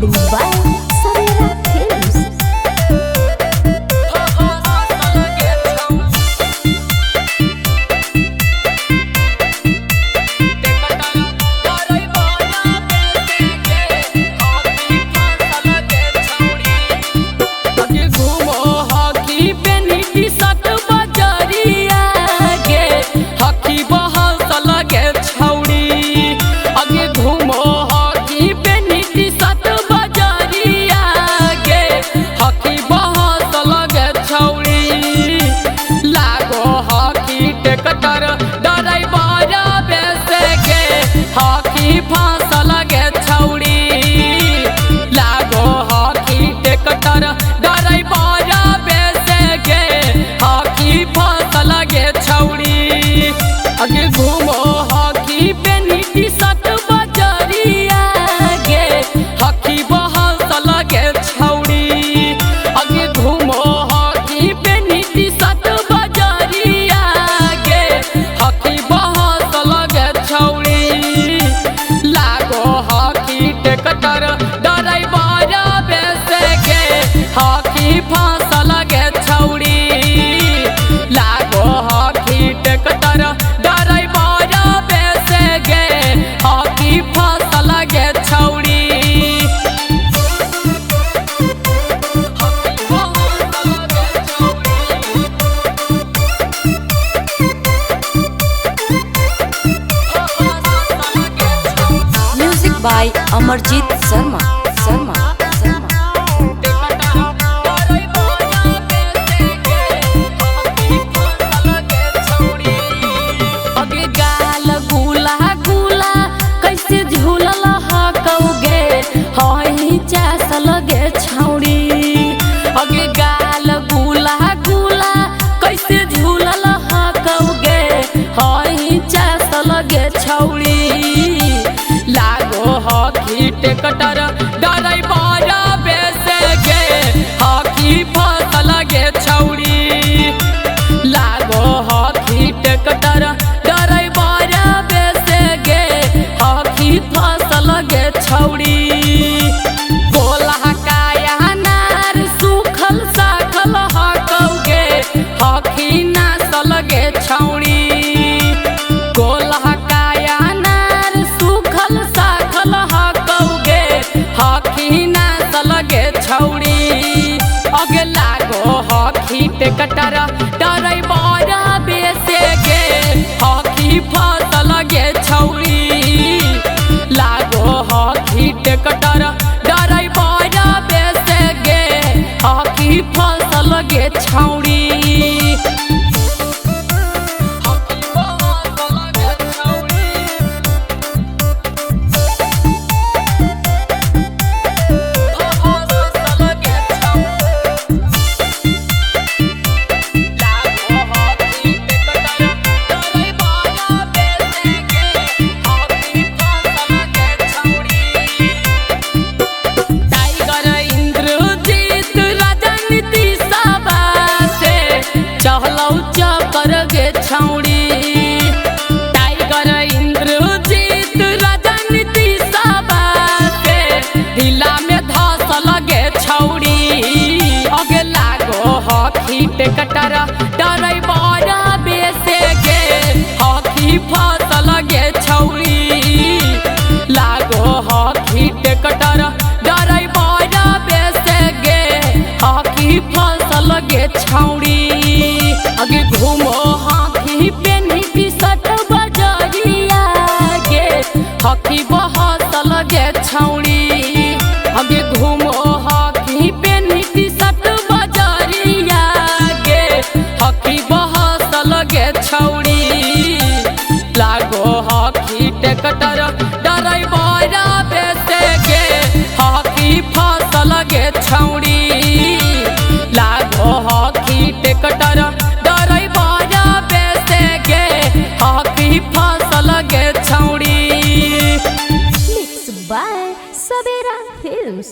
recording by Savera Films. आगे घूमो hockey पे नीति सट बजरिया गे हॉकी बहस लगे छौड़ी। आगे घूमो हॉकी पे नीति सट बजरिया गे हॉकी बहस लगे छौड़ी। लागो हॉकी टेक्टर ड्राइवर बेसे गे हॉकी फांस लगे छौड़ी। लागो hockey tractor by Amarjit Sharma. अगे गाल गुला गुला कैसे झूलल हकौगे हई चास लगे छौड़ी। अगे गाल गुला गुला कैसे झूलल हकौगे हई चास लगे छौड़ी। लागो हॉकी टेक्टर ड्राइवर बेसे गे हॉकी फंस लगे छौड़ी। लागो हॉकी टेक्टर ड्राइवर बेसे गे हॉकी फंस लगे छौड़ी। गोला काया नार सुखल साखल हकौगे हॉकी नास लगे छौड़ी। अगे लागो हॉकी टेक्टर ड्राइवर बेसे गे हॉकी फंस लगे छौड़ी। लागो हॉकी टेक्टर ड्राइवर बेसे गे हॉकी फंस लगे छौड़ी। टाइगर इंद्रजीत राजनीति सभा से हिला में धस लगे छौड़ी। अगे लागो हॉकी टेक्टर ड्राइवर बेसे गे हॉकी फंस लगे छौड़ी। लागो हॉकी टेक्टर ड्राइवर बेसे गे हॉकी फंस लगे छौड़ी। आगे घूमो हॉकी पे नीति सट बजरिया गे हॉकी बहस लगे छौड़ी। आगे घूमो हॉकी पे नीति सट बजरिया गे हॉकी बहस लगे छौड़ी। लागो हॉकी टेक्टर ड्राइवर बेसे गे हॉकी फंस लगे छौड़ी। लागो हॉकी टेक्टर ड्राइवर बेसे गे हॉकी फंस लगे छौड़ी। Mixed by Savera Films.